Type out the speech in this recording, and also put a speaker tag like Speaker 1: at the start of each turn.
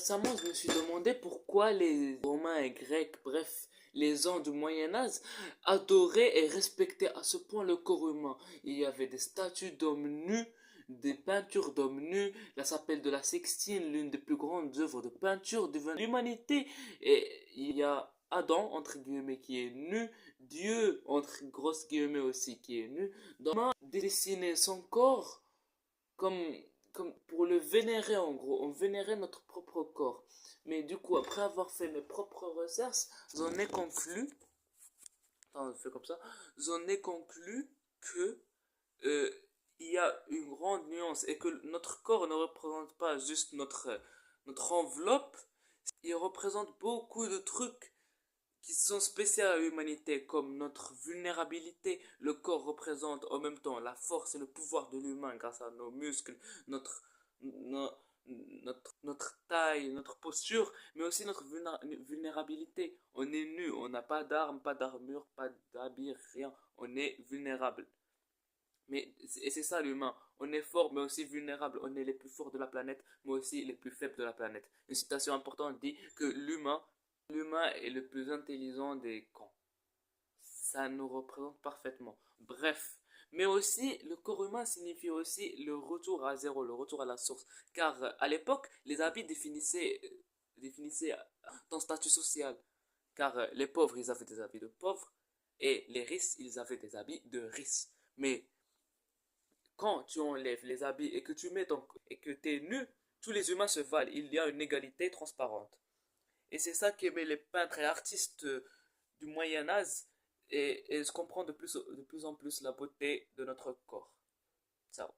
Speaker 1: récemment, je me suis demandé pourquoi les Romains et Grecs, bref, les gens du Moyen-Âge, adoraient et respectaient à ce point le corps humain. Il y avait des statues d'hommes nus, des peintures d'hommes nus, la chapelle de la Sixtine, l'une des plus grandes œuvres de peinture de l'humanité. Et il y a Adam, entre guillemets, qui est nu, Dieu, entre grosses guillemets aussi, qui est nu, dans dessiner son corps comme, comme pour le vénérer en gros. On vénérait notre propre corps. Mais du coup, après avoir fait mes propres recherches, j'en ai conclu, attends, je fais comme ça, j'en ai conclu que euh, il y a une grande nuance et que notre corps ne représente pas juste notre enveloppe, il représente beaucoup de trucs qui sont spéciaux à l'humanité, comme notre vulnérabilité. Le corps représente en même temps la force et le pouvoir de l'humain grâce à nos muscles, notre, no- notre taille, notre posture, mais aussi notre vulnérabilité. On est nu, on n'a pas d'armes, pas d'armure, pas d'habits, rien. On est vulnérable. Et c'est ça l'humain. On est fort, mais aussi vulnérable. On est les plus forts de la planète, mais aussi les plus faibles de la planète. Une citation importante dit que l'humain est le plus intelligent des camps. Ça nous représente parfaitement. Bref. Mais aussi, le corps humain signifie aussi le retour à zéro, le retour à la source. Car à l'époque, les habits définissaient ton statut social. Car les pauvres, ils avaient des habits de pauvres, et les riches, ils avaient des habits de riches. Mais quand tu enlèves les habits et que tu mets et que tu es nu, tous les humains se valent. Il y a une égalité transparente. Et c'est ça qu'aimaient les peintres et artistes du Moyen Âge. Et je comprends de plus en plus la beauté de notre corps. Ça.